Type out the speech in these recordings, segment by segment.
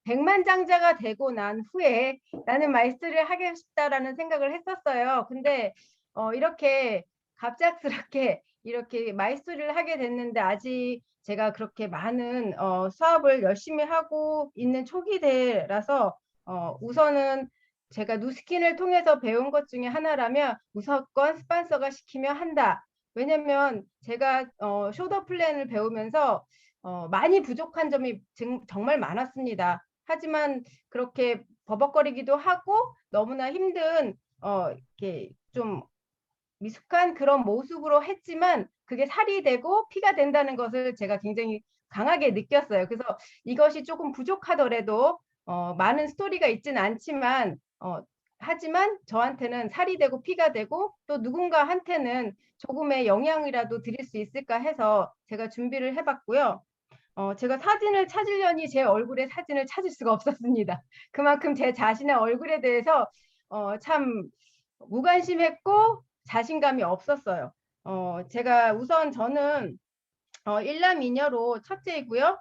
백만장자가 되고 난 후에 나는 마이스터리를 하고 싶다라는 생각을 했었어요. 근데 이렇게 갑작스럽게 이렇게 마이스터리를 하게 됐는데 아직 제가 그렇게 많은 사업을 열심히 하고 있는 초기 때라서 우선은 제가 누스킨을 통해서 배운 것 중에 하나라면 무조건 스폰서가 시키면 한다. 왜냐면 제가 숄더 플랜을 배우면서 많이 부족한 점이 정말 많았습니다. 하지만 그렇게 버벅거리기도 하고 너무나 힘든 이렇게 좀 미숙한 그런 모습으로 했지만 그게 살이 되고 피가 된다는 것을 제가 굉장히 강하게 느꼈어요. 그래서 이것이 조금 부족하더라도 많은 스토리가 있지는 않지만 하지만 저한테는 살이 되고 피가 되고 또 누군가한테는 조금의 영향이라도 드릴 수 있을까 해서 제가 준비를 해봤고요. 제가 사진을 찾으려니 제 얼굴에 사진을 찾을 수가 없었습니다. 그만큼 제 자신의 얼굴에 대해서 참 무관심했고 자신감이 없었어요. 제가 우선 저는 일남 이녀로 첫째이고요.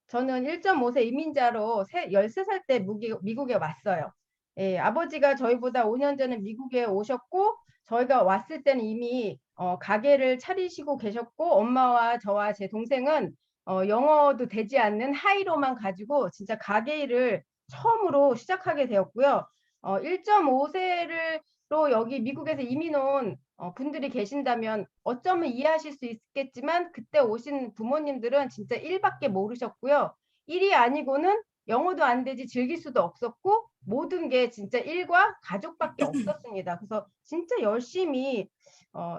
저는 1.5세 이민자로 13살 때 미국에 왔어요. 예, 아버지가 저희보다 5년 전에 미국에 오셨고 저희가 왔을 때는 이미 가게를 차리시고 계셨고 엄마와 저와 제 동생은 영어도 되지 않는 하이로만 가지고 진짜 가게 일을 처음으로 시작하게 되었고요. 1.5세로 여기 미국에서 이민 온 분들이 계신다면 어쩌면 이해하실 수 있겠지만 그때 오신 부모님들은 진짜 일밖에 모르셨고요. 일이 아니고는 영어도 안 되지 즐길 수도 없었고 모든 게 진짜 일과 가족밖에 없었습니다. 그래서 진짜 열심히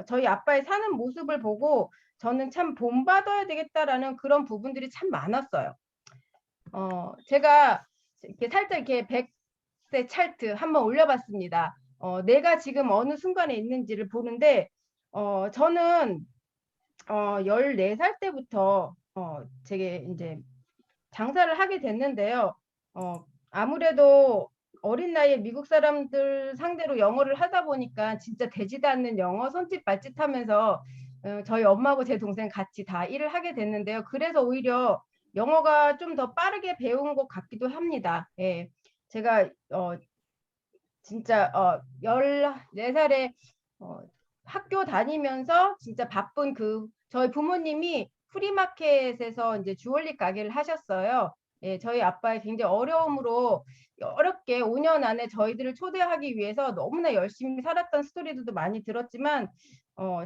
저희 아빠의 사는 모습을 보고 저는 참 본받아야 되겠다라는 그런 부분들이 참 많았어요. 제가 이렇게 살짝 이렇게 100세 차트 한번 올려봤습니다. 내가 지금 어느 순간에 있는지를 보는데 저는 14살 때부터 제게 이제 장사를 하게 됐는데요. 아무래도 어린 나이에 미국 사람들 상대로 영어를 하다 보니까 진짜 되지도 않는 영어 손짓 발짓 하면서 저희 엄마하고 제 동생 같이 다 일을 하게 됐는데요. 그래서 오히려 영어가 좀 더 빠르게 배운 것 같기도 합니다. 예. 제가 진짜 14살에 학교 다니면서 진짜 바쁜 저희 부모님이 프리마켓에서 이제 주얼리 가게를 하셨어요. 예, 저희 아빠의 굉장히 어려움으로 어렵게 5년 안에 저희들을 초대하기 위해서 너무나 열심히 살았던 스토리들도 많이 들었지만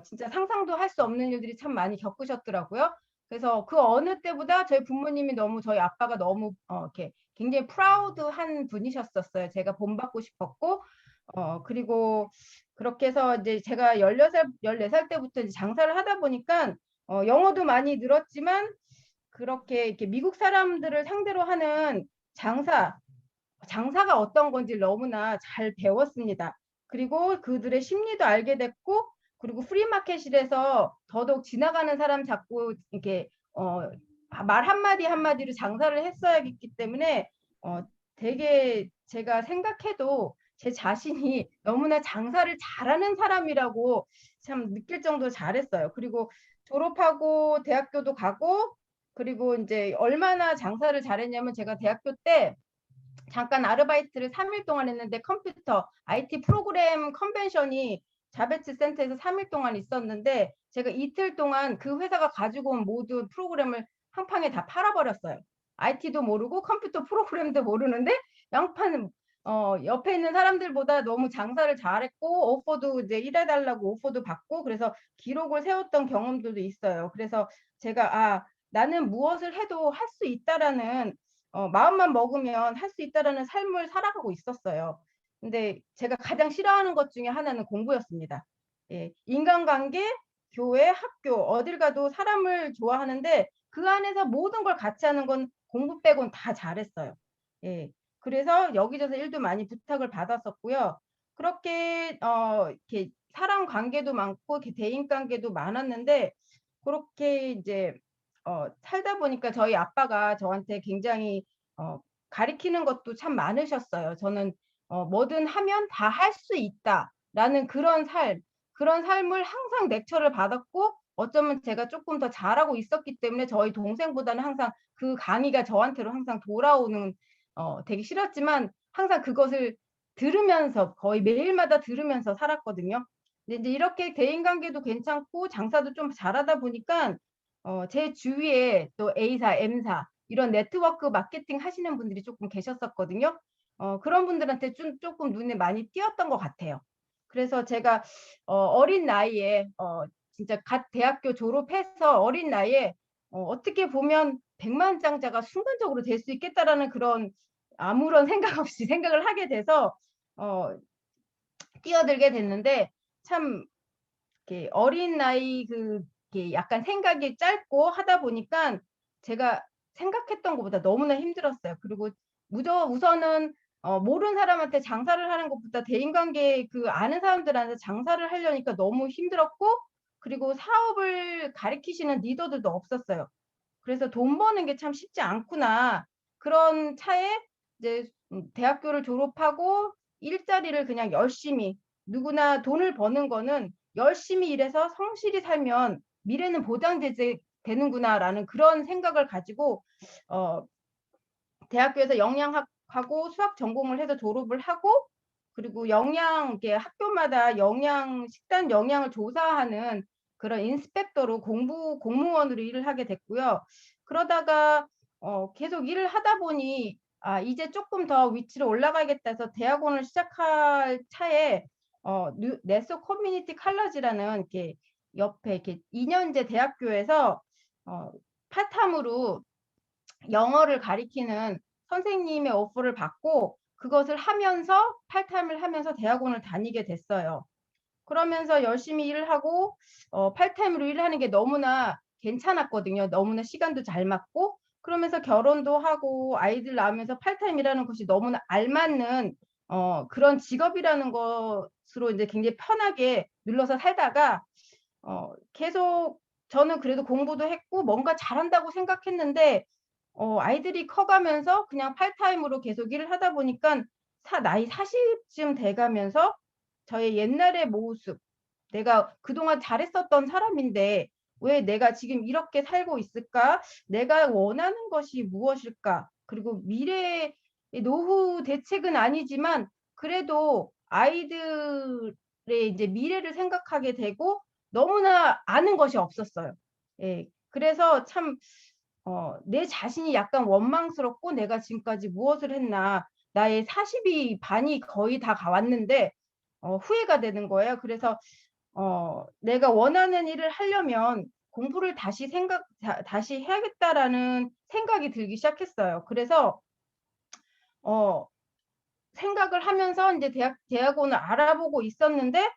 진짜 상상도 할 수 없는 일들이 참 많이 겪으셨더라고요. 그래서 그 어느 때보다 저희 부모님이 너무 저희 아빠가 너무 이렇게 굉장히 프라우드한 분이셨었어요. 제가 본받고 싶었고 그리고 그렇게 해서 이제 제가 14살 때부터 이제 장사를 하다 보니까 영어도 많이 늘었지만 그렇게 이렇게 미국 사람들을 상대로 하는 장사가 어떤 건지 너무나 잘 배웠습니다. 그리고 그들의 심리도 알게 됐고 그리고 프리마켓실에서 더더욱 지나가는 사람 잡고 이렇게 말 한마디 한마디로 장사를 했어야 했기 때문에 되게 제가 생각해도 제 자신이 너무나 장사를 잘하는 사람이라고 참 느낄 정도로 잘했어요. 그리고 졸업하고 대학교도 가고 그리고 이제 얼마나 장사를 잘했냐면 제가 대학교 때 잠깐 아르바이트를 3일 동안 했는데 컴퓨터 IT 프로그램 컨벤션이 자베츠 센터에서 3일 동안 있었는데 제가 이틀 동안 그 회사가 가지고 온 모든 프로그램을 한 방에 다 팔아버렸어요. IT도 모르고 컴퓨터 프로그램도 모르는데 양파는 옆에 있는 사람들보다 너무 장사를 잘했고 오퍼도 이제 일해달라고 오퍼도 받고 그래서 기록을 세웠던 경험들도 있어요. 그래서 제가 나는 무엇을 해도 할 수 있다라는 마음만 먹으면 할 수 있다라는 삶을 살아가고 있었어요. 근데 제가 가장 싫어하는 것 중에 하나는 공부였습니다. 예, 인간관계, 교회, 학교 어딜 가도 사람을 좋아하는데 그 안에서 모든 걸 같이 하는 건 공부 빼곤 다 잘했어요. 예, 그래서 여기저기서 일도 많이 부탁을 받았었고요. 그렇게 이렇게 사람 관계도 많고 이렇게 대인 관계도 많았는데 그렇게 이제 살다 보니까 저희 아빠가 저한테 굉장히 가리키는 것도 참 많으셨어요. 저는 뭐든 하면 다 할 수 있다라는 그런 삶을 항상 렉처를 받았고 어쩌면 제가 조금 더 잘하고 있었기 때문에 저희 동생보다는 항상 그 강의가 저한테로 항상 돌아오는, 되게 싫었지만 항상 그것을 들으면서 거의 매일마다 들으면서 살았거든요. 근데 이제 이렇게 대인관계도 괜찮고 장사도 좀 잘하다 보니까 제 주위에 또 A사, M사 이런 네트워크 마케팅 하시는 분들이 조금 계셨었거든요. 그런 분들한테 좀 조금 눈에 많이 띄었던 것 같아요. 그래서 제가 어린 나이에 진짜 갓 대학교 졸업해서 어린 나이에 어떻게 보면 백만장자가 순간적으로 될 수 있겠다라는 그런 아무런 생각 없이 생각을 하게 돼서 어 뛰어들게 됐는데, 참 이렇게 어린 나이 이렇게 약간 생각이 짧고 하다 보니까 제가 생각했던 것보다 너무나 힘들었어요. 그리고 우선은 모르는 사람한테 장사를 하는 것보다 대인관계 아는 사람들한테 장사를 하려니까 너무 힘들었고, 그리고 사업을 가리키시는 리더들도 없었어요. 그래서 '돈 버는 게 참 쉽지 않구나.' 그런 차에 이제 대학교를 졸업하고 일자리를 그냥 열심히, 누구나 돈을 버는 거는 '열심히 일해서 성실히 살면 미래는 보장되지 되는구나.'라는 그런 생각을 가지고 어 대학교에서 영양학하고 수학 전공을 해서 졸업을 하고, 그리고 이게 학교마다 식단 영양을 조사하는 그런 인스펙터로 공무원으로 일을 하게 됐고요. 그러다가 계속 일을 하다 보니 '아 이제 쪼끔 더 위치로 올라가야겠다.' 해서 대학원을 시작할 차에 뉴 네서 커뮤니티 칼러지라는 이렇게 옆에 이렇게 2 년제 대학교에서 어 파트타임으로 영어를 가리키는 선생님의 오퍼를 받고 그것을 하면서 팔타임을 하면서 대학원을 다니게 됐어요. 그러면서 열심히 일을 하고 팔타임으로 일을 하는 게 너무나 괜찮았거든요. 너무나 시간도 잘 맞고, 그러면서 결혼도 하고 아이들 낳으면서 팔타임 일하는 것이 너무나 알맞는 그런 직업이라는 것으로 인제 굉장히 편하게 눌러서 살다가 계속 저는 그래도 공부도 했고 뭔가 잘한다고 생각했는데 아이들이 커가면서 그냥 팔타임으로 계속 일을 하다 보니깐 나이 40쯤 돼 가면서 저의 옛날의 모습, 내가 그동안 잘했었던 사람인데 '왜 내가 지금 이렇게 살고 있을까? 내가 원하는 것이 무엇일까?' 그리고 미래의 노후 대책은 아니지만 그래도 아이들의 인제 미래를 생각하게 되고 너무나 아는 것이 없었어요. 예. 그래서 참 내 자신이 약간 원망스럽고 '내가 지금까지 무엇을 했나. 나의 40이 반이 거의 다 왔는데' 후회가 되는 거예요. 그래서 '내가 원하는 일을 하려면 공부를 다시 해야겠다.'라는 생각이 들기 시작했어요. 그래서 어 생각을 하면서 인제 대학원을 알아보고 있었는데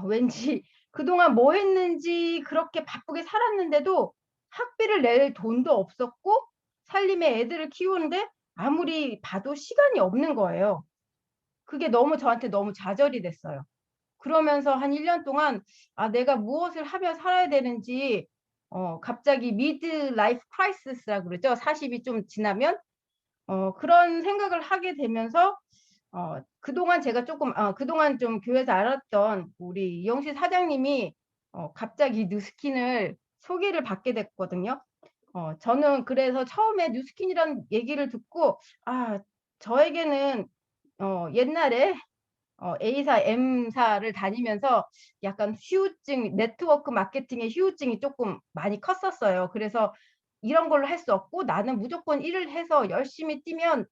왠지 그동안 뭐 했는지 그렇게 바쁘게 살았는데도 학비를 낼 돈도 없었고 살림에 애들을 키우는데 아무리 봐도 시간이 없는 거예요. 그게 저한테 너무 좌절이 됐어요. 그러면서 한 1년 동안 내가 무엇을 하며 살아야 되는지 갑자기 미드 라이프 크라이시스라고 그러죠. 40이 좀 지나면 그런 생각을 하게 되면서 그동안 제가 쪼끔 그동안 좀 교회에서 알았던 우리 이영실 사장님이 갑자기 뉴스킨을 소개를 받게 됐거든요. 저는 그래서 처음에 뉴스킨이라는 얘기를 듣고 저에게는 옛날에 A사, M사를 다니면서 약간 네트워크 마케팅의 휴유증이 쪼끔 많이 컸었어요. 그래서 '이런 걸로 할 수 없고 나는 무조건 일을 해서 열심히 뛰면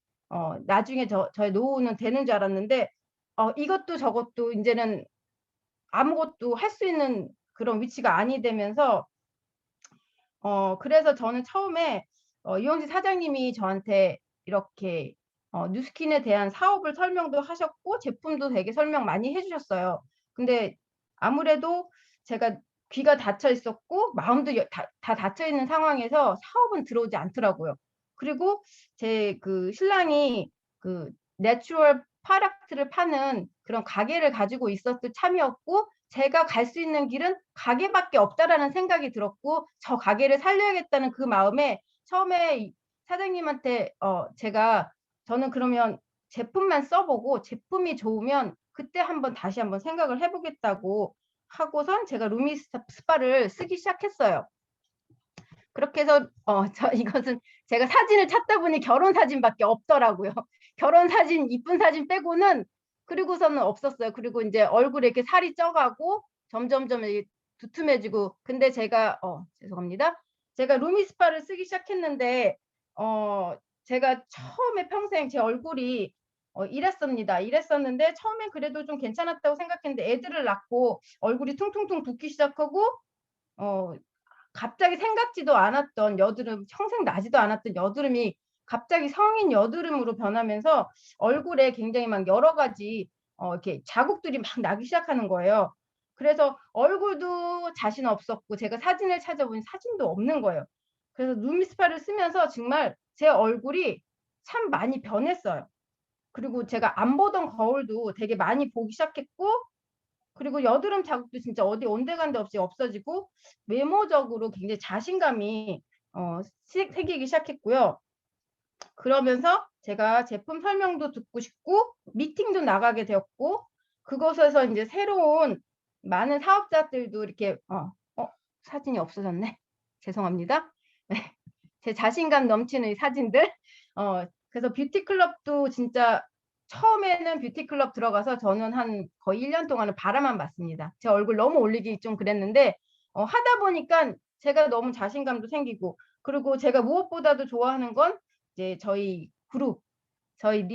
나중에 저의 노후는 되는' 줄 알았는데 이것도 저것도 인제는 아무것도 할 수 있는 그런 위치가 아니 되면서 그래서 저는 처음에 이용식 사장님이 저한테 이렇게 뉴스킨에 대한 사업을 설명도 하셨고 제품도 되게 설명 많이 해 주셨어요. 근데 아무래도 제가 귀가 닫혀 있었고 마음도 다 닫혀 있는 상황에서 사업은 들어오지 않더라고요. 그리고 제 신랑이 내추럴 프로덕트를 파는 그런 가게를 가지고 있었을 참이었고 제가 갈 수 있는 길은 가게밖에 없다라는 생각이 들었고, 저 가게를 살려야겠다는 그 마음에 처음에 이 사장님한테 저는 그러면 제품만 써 보고 제품이 좋으면 그때 다시 한번 생각을 해 보겠다고 하고선 제가 루미 스파를 쓰기 시작했어요. 그렇게 해서 이것은 제가 사진을 찾다 보니 결혼 사진밖에 없더라고요. 결혼 사진, 이쁜 사진 빼고는 그리고서는 없었어요. 그리고 인제 얼굴에 이렇게 살이 쪄 가고 점점점 이 두툼해지고. 근데 제가 죄송합니다. 제가 루미 스파를 쓰기 시작했는데 어 제가 처음에 평생 제 얼굴이 이랬습니다. 이랬었는데 처음엔 그래도 좀 괜찮았다고 생각했는데 애들을 낳고 얼굴이 퉁퉁퉁 붓기 시작하고 어 갑자기 생각지도 않았던 여드름, 평생 나지도 않았던 여드름이 갑자기 성인 여드름으로 변하면서 얼굴에 굉장히 막 여러 가지 이렇게 자국들이 막 나기 시작하는 거예요. 그래서 얼굴도 자신 없었고 제가 사진을 찾아보니 사진도 없는 거예요. 그래서 루미스파를 쓰면서 정말 제 얼굴이 참 많이 변했어요. 그리고 제가 안 보던 거울도 되게 많이 보기 시작했고, 그리고 여드름 자국도 진짜 어디 온데간데 없이 없어지고 외모적으로 굉장히 자신감이 생기기 시작했고요. 그러면서 제가 제품 설명도 듣고 싶고 미팅도 나가게 되었고, 그곳에서 인제 새로운 많은 사업자들도 이렇게 사진이 없어졌네. 죄송합니다. 네. 제 자신감 넘치는 이 사진들. 그래서 뷰티 클럽도 진짜 처음에는 뷰티 클럽 들어가서 저는 한 거의 1년 동안은 바라만 봤습니다. 제 얼굴 너무 올리기 좀 그랬는데 하다 보니깐 제가 너무 자신감도 생기고, 그리고 제가 무엇보다도 좋아하는 건 이제 저희 그룹, 저희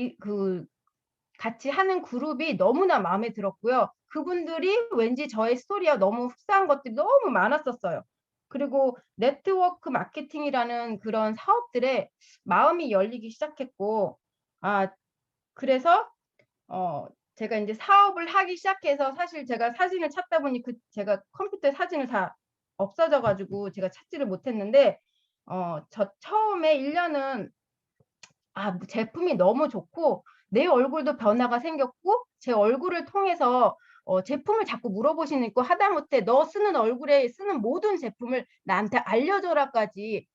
같이 하는 그룹이 너무나 마음에 들었고요. 그분들이 왠지 저의 스토리와 너무 흡사한 것들이 너무 많았었어요. 그리고 네트워크 마케팅이라는 그런 사업들에 마음이 열리기 시작했고, 아 그래서 제가 인제 사업을 하기 시작해서, 사실 제가 사진을 찾다 보니 제가 컴퓨터에 사진을 다 없어져 가지고 제가 찾지를 못했는데 저 처음에 1 년은 뭐 제품이 너무 좋고 내 얼굴도 변화가 생겼고, 제 얼굴을 통해서 제품을 자꾸 물어보시니까 하다못해 "너 쓰는 얼굴에 쓰는 모든 제품을 나한테 알려줘라."까지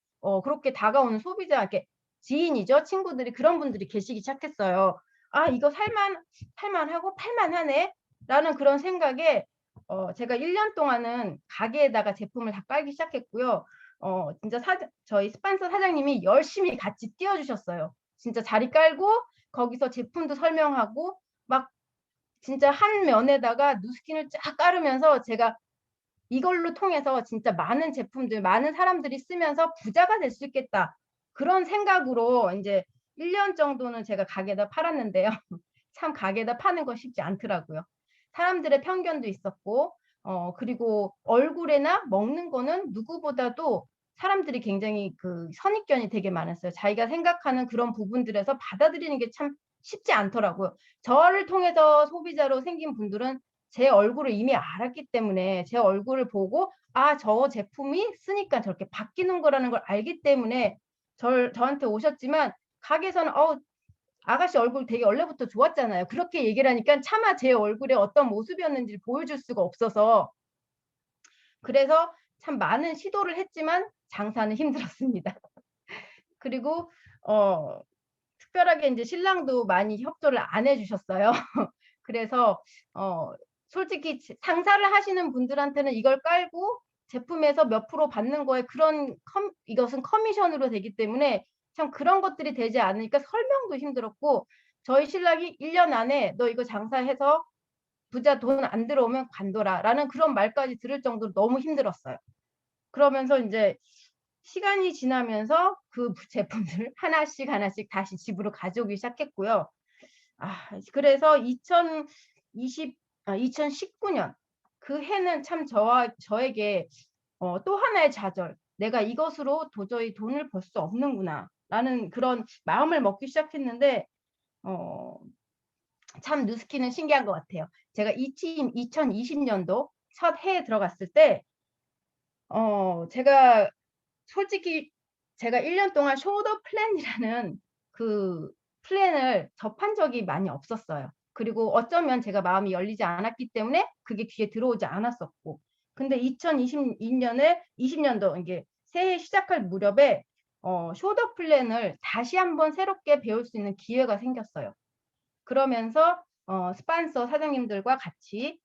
그렇게 다가오는 소비자, 이렇게 지인이죠. 친구들이, 그런 분들이 계시기 시작했어요. '아 이거 살만하고 팔만하네.'라는 그런 생각에 제가 1년 동안은 가게에다가 제품을 다 깔기 시작했고요. 진짜 저희 스폰서 사장님이 열심히 같이 뛰어 주셨어요. 진짜 자리 깔고 거기서 제품도 설명하고 막 진짜 한 면에다가 누스킨을 쫙 깔으면서 제가 이걸로 통해서 진짜 많은 제품들, 많은 사람들이 쓰면서 부자가 될 수 있겠다. 그런 생각으로 인제 1년 정도는 제가 가게에다 팔았는데요. 참 가게에다 파는 거 쉽지 않더라고요. 사람들의 편견도 있었고 그리고 얼굴이나 먹는 거는 누구보다도 사람들이 굉장히 그 선입견이 되게 많았어요. 자기가 생각하는 그런 부분들에서 받아들이는 게 참 쉽지 않더라고요. 저를 통해서 소비자로 생긴 분들은 제 얼굴을 이미 알았기 때문에, 제 얼굴을 보고 '아 저 제품이 쓰니까 저렇게 바뀌는 거'라는 걸 알기 때문에 저한테 오셨지만, 가게에서는 아가씨 얼굴 되게 원래부터 좋았잖아요." 그렇게 얘기를 하니깐 차마 제 얼굴에 어떤 모습이었는지를 보여줄 수가 없어서, 그래서 참 많은 시도를 했지만 장사는 힘들었습니다. 그리고 어 특별하게 인제 신랑도 많이 협조를 안 해 주셨어요. 그래서 어 솔직히 장사를 하시는 분들한테는 이걸 깔고 제품에서 몇 프로 받는 거에 그런 이것은 커미션으로 되기 때문에 참 그런 것들이 되지 않으니까 설명도 힘들었고, 저희 신랑이 "1년 안에 너 이거 장사해서 부자, 돈 안 들어오면 관둬라."라는 그런 말까지 들을 정도로 너무 힘들었어요. 그러면서 인제 시간이 지나면서 그 제품들을 하나씩 하나씩 다시 집으로 가져오기 시작했고요. 그래서 2019년 그 해는 참 저에게 또 하나의 좌절, '내가 이것으로 도저히 돈을 벌 수 없는구나.'라는 그런 마음을 먹기 시작했는데 어 참 뉴스키는 신기한 것 같아요. 제가 2020 년도 첫 해에 들어갔을 때 제가 솔직히 제가 1년 동안 숄더 플랜이라는 그 플랜을 접한 적이 많이 없었어요. 그리고 어쩌면 제가 마음이 열리지 않았기 때문에 그게 귀에 들어오지 않았었고. 근데 2022 년에 20 년도 이게 새해 시작할 무렵에 숄더 플랜을 다시 한번 새롭게 배울 수 있는 기회가 생겼어요. 그러면서 스폰서 사장님들과 같이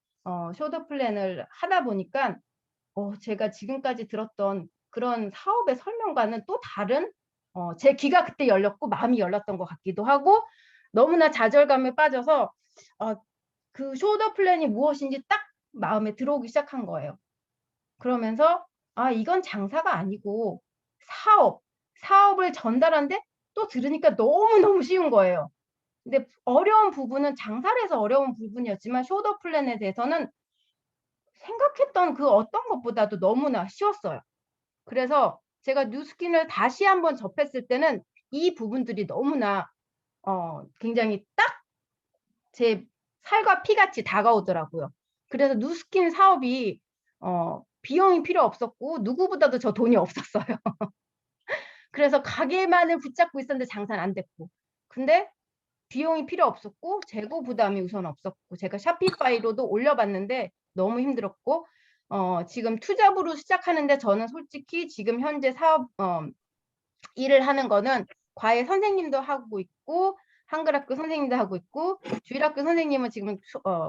쇼더 플랜을 하다 보니까 제가 지금까지 들었던 그런 사업의 설명과는 또 다른 제 귀가 그때 열렸고 마음이 열렸던 것 같기도 하고 너무나 좌절감에 빠져서 그 쇼더 플랜이 무엇인지 딱 마음에 들어오기 시작한 거예요. 그러면서 이건 장사가 아니고 사업을 전달하는데 또 들으니까 너무너무 쉬운 거예요. 근데 어려운 부분은 장사를 해서 어려운 부분이었지만 쇼더 플랜에 대해서는 생각했던 그 어떤 것보다도 너무나 쉬웠어요. 그래서 제가 뉴스킨을 다시 한번 접했을 때는 이 부분들이 너무나 굉장히 딱 제 살과 피같이 다가오더라고요. 그래서 뉴스킨 사업이 비용이 필요 없었고 누구보다도 저 돈이 없었어요. 그래서 가게만을 붙잡고 있었는데 장사는 안 됐고. 근데 비용이 필요 없었고 재고 부담이 우선 없었고 제가 샤피파이로도 올려봤는데 너무 힘들었고 지금 투잡으로 시작하는데 저는 솔직히 지금 현재 사업 일을 하는 거는 과외 선생님도 하고 있고 한글학교 선생님도 하고 있고 주일학교 선생님은 지금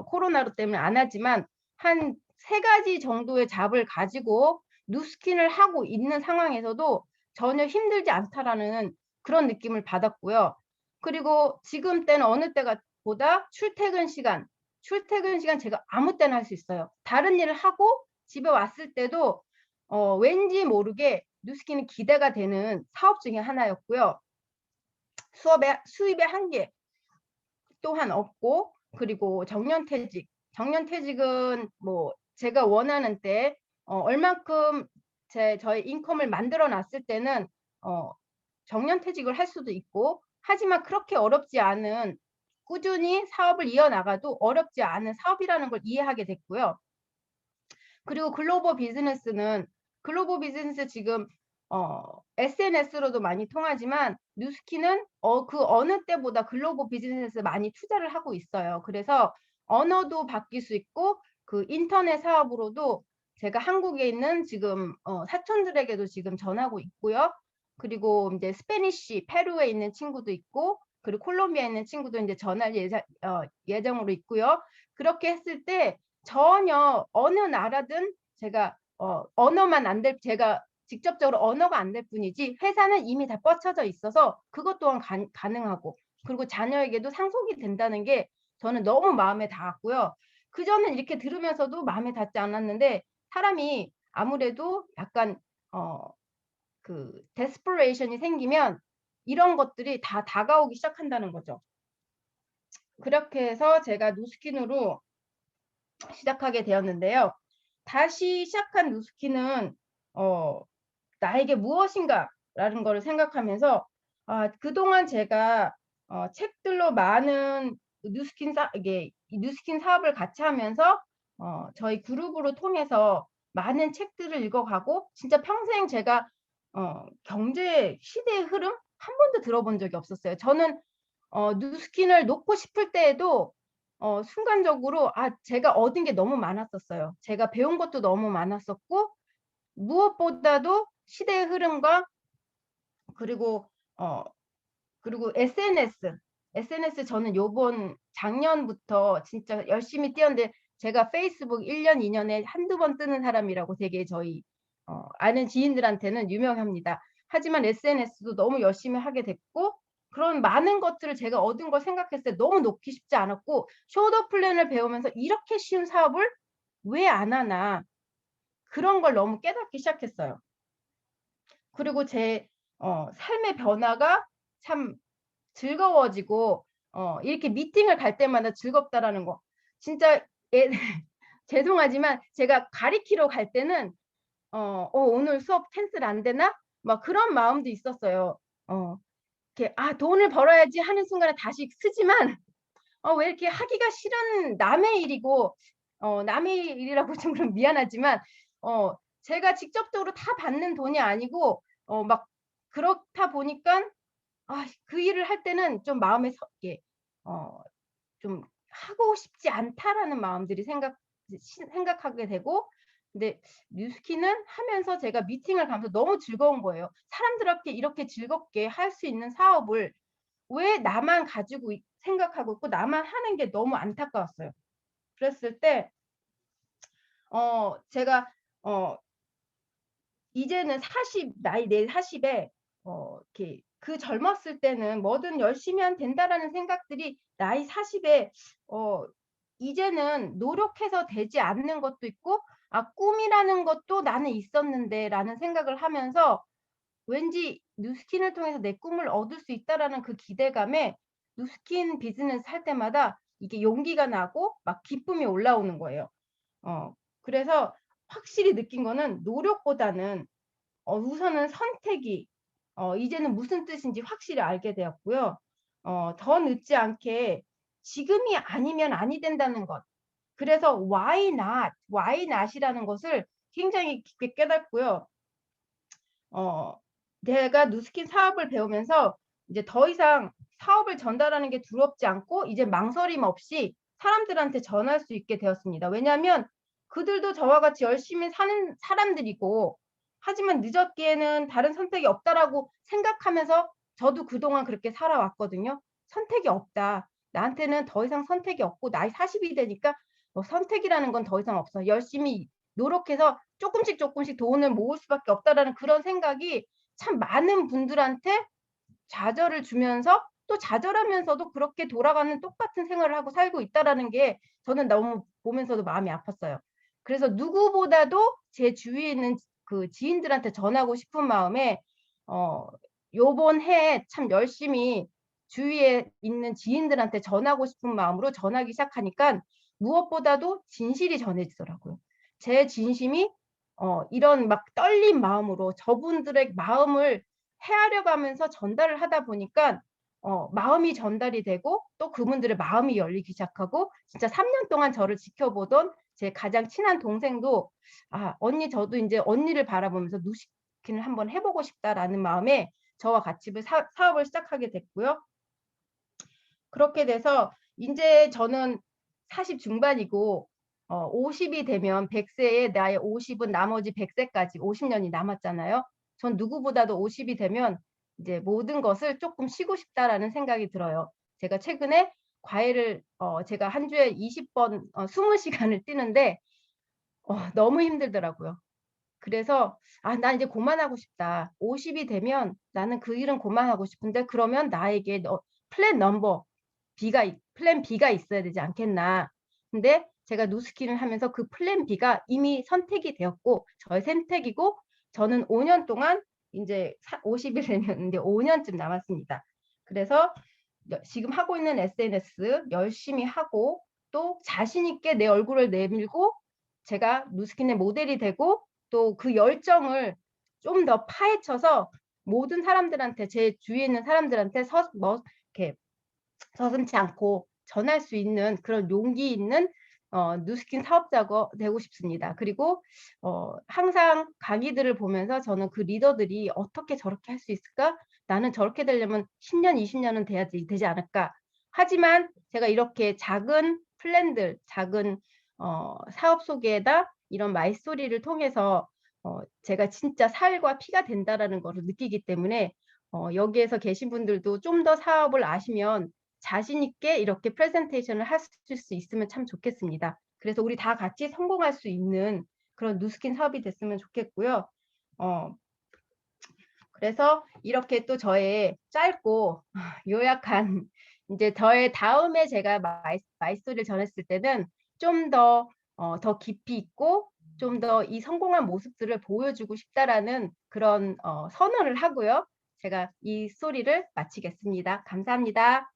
코로나로 때문에 안 하지만 한 3가지 정도의 잡을 가지고 뉴스킨을 하고 있는 상황에서도 전혀 힘들지 않다라는 그런 느낌을 받았고요. 그리고 지금 때는 어느 때가 보다 출퇴근 시간 제가 아무 때나 할 수 있어요. 다른 일을 하고 집에 왔을 때도 왠지 모르게 뉴스킨이 기대가 되는 사업 중에 하나였고요. 수입의 한계 또한 없고 그리고 정년퇴직은 뭐 제가 원하는 때 얼만큼 저의 인컴을 만들어 놨을 때는 정년퇴직을 할 수도 있고 하지만 그렇게 어렵지 않은 꾸준히 사업을 이어나가도 어렵지 않은 사업이라는 걸 이해하게 됐고요. 그리고 글로벌 비즈니스 지금 SNS로도 많이 통하지만 뉴스키는 그 어느 때보다 글로벌 비즈니스에 많이 투자를 하고 있어요. 그래서 언어도 바뀔 수 있고 그 인터넷 사업으로도 제가 한국에 있는 지금 사촌들에게도 지금 전하고 있고요. 그리고 이제 스페니쉬 페루에 있는 친구도 있고 그리고 콜롬비아에 있는 친구도 이제 전할 예정으로 있고요. 그렇게 했을 때 전혀 어느 나라든 제가 언어만 안 될 제가 직접적으로 언어가 안 될 뿐이지 회사는 이미 다 뻗쳐져 있어서 그것 또한 가능하고 그리고 자녀에게도 상속이 된다는 게 저는 너무 마음에 닿았고요. 그전엔 이렇게 들으면서도 마음에 닿지 않았는데 사람이 아무래도 약간 그 데스퍼레이션이 생기면 이런 것들이 다 다가오기 시작한다는 거죠. 그렇게 해서 제가 뉴스킨으로 시작하게 되었는데요. 다시 시작한 뉴스킨은 나에게 무엇인가라는 거를 생각하면서 그동안 제가 책들로 많은 뉴스킨 사업을 같이 하면서 저희 그룹으로 통해서 많은 책들을 읽어가고 진짜 평생 제가 경제 시대의 흐름 한 번도 들어본 적이 없었어요. 저는 뉴스킨을 놓고 싶을 때에도 순간적으로 제가 얻은 게 너무 많았었어요. 제가 배운 것도 너무 많았었고 무엇보다도 시대의 흐름과 그리고 그리고 SNS 저는 요번 작년부터 진짜 열심히 뛰었는데 제가 페이스북 1년, 2년에 한두 번 뜨는 사람이라고 되게 저희 아는 지인들한테는 유명합니다. 하지만 SNS도 너무 열심히 하게 됐고 그런 많은 것들을 제가 얻은 걸 생각했을 때 너무 놓기 쉽지 않았고 쇼더 플랜을 배우면서 이렇게 쉬운 사업을 왜 안 하나 그런 걸 너무 깨닫기 시작했어요. 그리고 제 삶의 변화가 참 즐거워지고 이렇게 미팅을 갈 때마다 즐겁다라는 거. 진짜 죄송하지만 제가 가리키러 갈 때는 오늘 수업 캔슬 안 되나? 막 그런 마음도 있었어요. 이렇게 돈을 벌어야지 하는 순간에 다시 쓰지만 왜 이렇게 하기가 싫은 남의 일이고 남의 일이라고 좀 그럼 미안하지만 제가 직접적으로 다 받는 돈이 아니고 막 그렇다 보니까 그 일을 할 때는 좀 마음에 이게 좀 하고 싶지 않다라는 마음들이 생각하게 되고 근데 뉴스키는 하면서 제가 미팅을 가면서 너무 즐거운 거예요. 사람들한테 이렇게 즐겁게 할 수 있는 사업을 왜 나만 가지고 생각하고 있고 나만 하는 게 너무 안타까웠어요. 그랬을 때 제가 어 이제는 나이 내 40에 이렇게 그 젊었을 때는 '뭐든 열심히 하면 된다.'라는 생각들이 나이 40에 어 이제는 노력해서 되지 않는 것도 있고 '아 꿈이라는 것도 나는 있었는데.'라는 생각을 하면서 왠지 '뉴스킨을 통해서 내 꿈을 얻을 수 있다.'라는 그 기대감에 뉴스킨 비즈니스 할 때마다 이게 용기가 나고 막 기쁨이 올라오는 거예요. 어 그래서 확실히 느낀 거는 노력보다는 우선은 선택이 이제는 무슨 뜻인지 확실히 알게 되었고요. 더 늦지 않게 지금이 아니면 아니 된다는 것. 그래서 why not이라는 것을 굉장히 깊게 깨닫고요. 어 내가 누스킨 사업을 배우면서 이제 더 이상 사업을 전달하는 게 두렵지 않고 이제 망설임 없이 사람들한테 전할 수 있게 되었습니다. 왜냐하면 그들도 저와 같이 열심히 사는 사람들이고 하지만 '늦었기에는 다른 선택이 없다.'라고 생각하면서 저도 그동안 그렇게 살아왔거든요. '선택이 없다. 나한테는 더 이상 선택이 없고 나이 40이 되니까 선택이라는 건 더 이상 없어. 열심히 노력해서 쪼끔씩 쪼끔씩 돈을 모을 수밖에 없다.'라는 그런 생각이 참 많은 분들한테 좌절을 주면서 또 좌절하면서도 그렇게 돌아가는 똑같은 생활을 하고 살고 있다라는 게 저는 너무 보면서도 마음이 아팠어요. 그래서 누구보다도 제 주위에 있는 그 지인들한테 전하고 싶은 마음에 어 요번 해에 참 열심히 주위에 있는 지인들한테 전하고 싶은 마음으로 전하기 시작하니깐 무엇보다도 진실이 전해지더라고요. 제 진심이 이런 막 떨린 마음으로 저분들의 마음을 헤아려 가면서 전달을 하다 보니까 마음이 전달이 되고 또 그분들의 마음이 열리기 시작하고 진짜 3년 동안 저를 지켜보던 제 가장 친한 동생도 '아 언니 저도 인제 언니를 바라보면서 누시킨을 한번 해 보고 싶다.'라는 마음에 저와 같이 사업을 시작하게 됐고요. 그렇게 돼서 인제 저는 40 중반이고 50이 되면 100 세에 나의 50은 나머지 100 세까지 50 년이 남았잖아요. 전 누구보다도 50이 되면 이제 '모든 것을 쪼끔 쉬고 싶다.'라는 생각이 들어요. 제가 최근에 과외를 제가 한 주에 20번 20 시간을 뛰는데 너무 힘들더라고요. 그래서 '아 나 이제 그만하고 싶다. 50이 되면 나는 그 일은 그만하고 싶은데 그러면 나에게 플랜 넘버 플랜 B가 있어야 되지 않겠나.' 근데 제가 누스킨을 하면서 그 플랜 B가 이미 선택이 되었고 저의 선택이고 저는 5년 동안 인제 50이 되면 인제 5 년쯤 남았습니다. 그래서 지금 하고 있는 SNS 열심히 하고 또 자신 있게 내 얼굴을 내밀고 제가 누스킨의 모델이 되고 또 그 열정을 좀 더 파헤쳐서 모든 사람들한테 제 주위에 있는 사람들한테 이렇게 서슴지 않고 전할 수 있는 그런 용기 있는 누스킨 사업자가 되고 싶습니다. 그리고 항상 강의들을 보면서 저는 그 리더들이 '어떻게 저렇게 할 수 있을까? 나는 저렇게 되려면 10 년, 20 년은 되지 않을까?' 하지만 제가 이렇게 작은 플랜들 작은 사업 속에다 이런 말소리를 통해서 제가 진짜 살과 피가 된다라는 거를 느끼기 때문에 여기에서 계신 분들도 좀 더 사업을 아시면 자신 있게 이렇게 프레젠테이션을 하실 수 있으면 참 좋겠습니다. 그래서 우리 다 같이 성공할 수 있는 그런 누스킨 사업이 됐으면 좋겠고요. 어 그래서 이렇게 또 저의 짧고 요약한 인제 저의 다음에 제가 마이스토리를 전했을 때는 좀 더 깊이 있고 좀 더 이 성공한 모습들을 보여주고 싶다라는 그런 선언을 하고요. 제가 이 스토리를 마치겠습니다. 감사합니다.